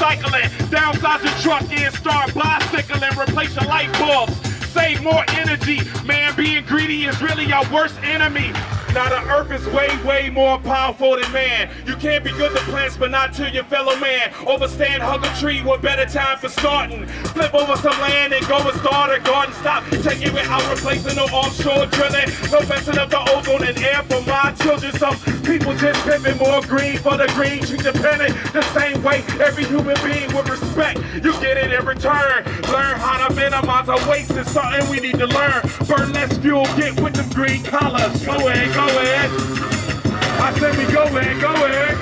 recycling. Downsize your truck and start bicycling. Replace your light bulbs. Save more energy. Man, being greedy is really our worst enemy. Now the earth is way, way more powerful than man. You can't be good to plants, but not to your fellow man. Overstand, hug a tree, what better time for starting? Flip over some land and go and start a garden. Stop taking it out, replacing no offshore drilling. No messing up the ozone and air for my children. Some people just pimping more green for the green. Treat the planet the same way. Every human being with respect, you get it in return. Learn how to minimize our waste is something we need to learn. Burn less fuel, get with them green collars. Go ahead. I said we go ahead.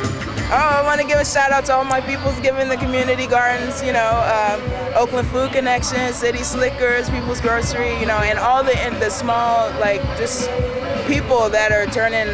I want to give a shout out to all my peoples giving the community gardens, Oakland Food Connection, City Slickers, People's Grocery, and all the small, just people that are turning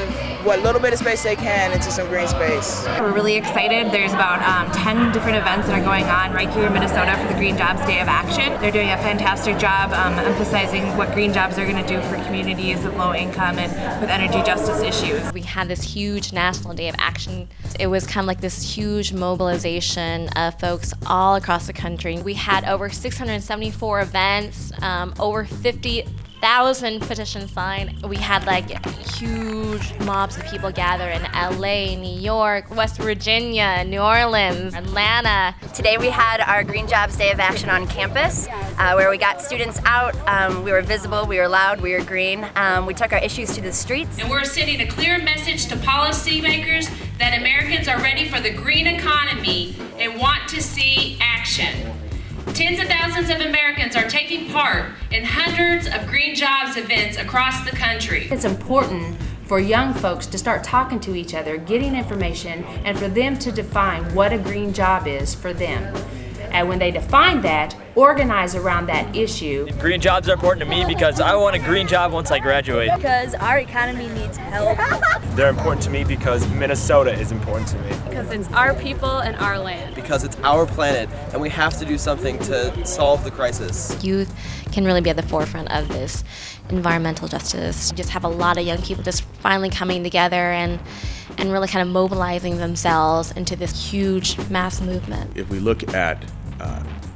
what little bit of space they can into some green space. We're really excited. There's about 10 different events that are going on right here in Minnesota for the Green Jobs Day of Action. They're doing a fantastic job emphasizing what green jobs are going to do for communities of low income and with energy justice issues. We had this huge National Day of Action. It was kind of like this huge mobilization of folks all across the country. We had over 674 events, over 50,000 petitions signed. We had huge mobs of people gather in LA, New York, West Virginia, New Orleans, Atlanta. Today we had our Green Jobs Day of Action on campus, where we got students out. We were visible, we were loud, we were green. We took our issues to the streets. And we're sending a clear message to policymakers that Americans are ready for the green economy and want to see action. Tens of thousands of Americans are taking part in hundreds of green jobs events across the country. It's important for young folks to start talking to each other, getting information, and for them to define what a green job is for them. And when they define that, organize around that issue. Green jobs are important to me because I want a green job once I graduate. Because our economy needs help. They're important to me because Minnesota is important to me. Because it's our people and our land. Because it's our planet and we have to do something to solve the crisis. Youth can really be at the forefront of this environmental justice. You just have a lot of young people just finally coming together and really kind of mobilizing themselves into this huge mass movement. If we look at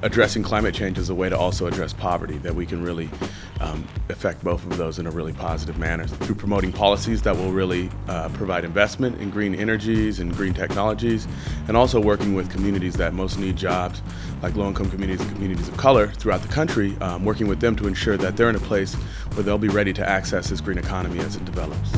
addressing climate change as a way to also address poverty, that we can really affect both of those in a really positive manner through promoting policies that will really provide investment in green energies and green technologies, and also working with communities that most need jobs, like low-income communities and communities of color throughout the country, working with them to ensure that they're in a place where they'll be ready to access this green economy as it develops.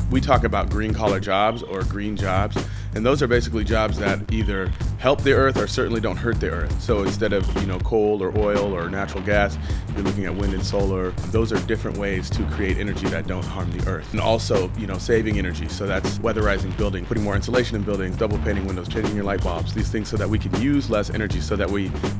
We talk about green collar jobs or green jobs, and those are basically jobs that either help the earth or certainly don't hurt the earth. So instead of coal or oil or natural gas, you're looking at wind and solar. Those are different ways to create energy that don't harm the earth. And also, saving energy. So that's weatherizing buildings, putting more insulation in buildings, double painting windows, changing your light bulbs, these things so that we can use less energy, so that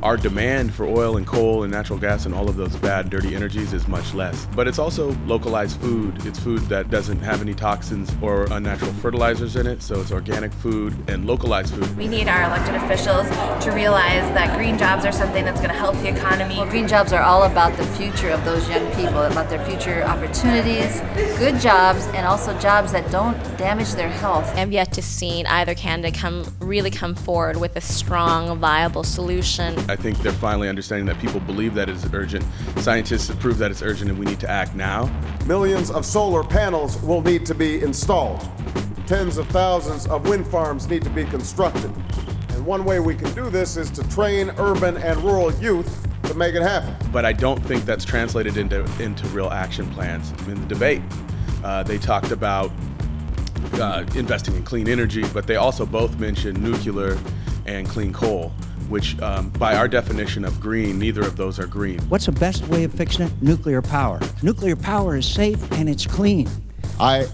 our demand for oil and coal and natural gas and all of those bad, dirty energies is much less. But it's also localized food. It's food that doesn't have any toxins or unnatural fertilizers in it. So it's organic food and localized food. We need our elected officials to realize that green jobs are something that's going to help the economy. Well, green jobs are all about the future of those young people, about their future opportunities, good jobs, and also jobs that don't damage their health. I've yet to see either candidate really come forward with a strong, viable solution. I think they're finally understanding that people believe that it's urgent. Scientists have proved that it's urgent and we need to act now. Millions of solar panels will need to be installed. Tens of thousands of wind farms need to be constructed. And one way we can do this is to train urban and rural youth to make it happen. But I don't think that's translated into real action plans. In the debate, they talked about investing in clean energy, but they also both mentioned nuclear and clean coal, which by our definition of green, neither of those are green. What's the best way of fixing it? Nuclear power. Nuclear power is safe and it's clean. I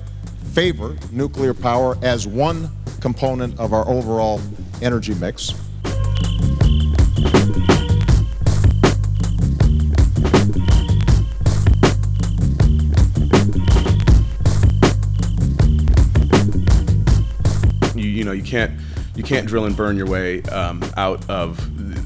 favor nuclear power as one component of our overall energy mix. You can't drill and burn your way out of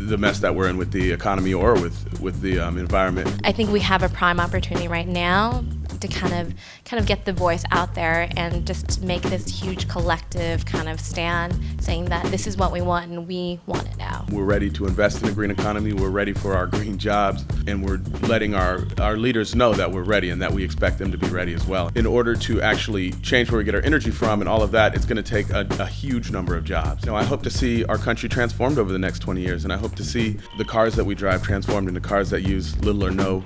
the mess that we're in with the economy or with the environment. I think we have a prime opportunity right now to kind of get the voice out there and just make this huge collective kind of stand saying that this is what we want and we want it now. We're ready to invest in a green economy, we're ready for our green jobs, and we're letting our leaders know that we're ready and that we expect them to be ready as well. In order to actually change where we get our energy from and all of that, it's going to take a huge number of jobs. You know, I hope to see our country transformed over the next 20 years, and I hope to see the cars that we drive transformed into cars that use little or no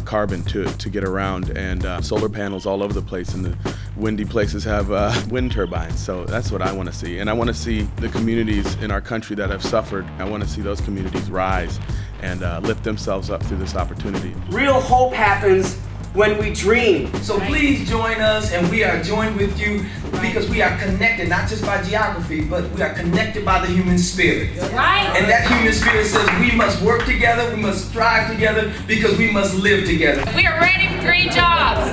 carbon to get around, and solar panels all over the place, and the windy places have wind turbines. So that's what I want to see. And I want to see the communities in our country that have suffered, I want to see those communities rise and lift themselves up through this opportunity. Real hope happens when we dream. So please join us, and we are joined with you because we are connected, not just by geography, but we are connected by the human spirit. Right. And that human spirit says we must work together, we must strive together, because we must live together. We are ready for green jobs.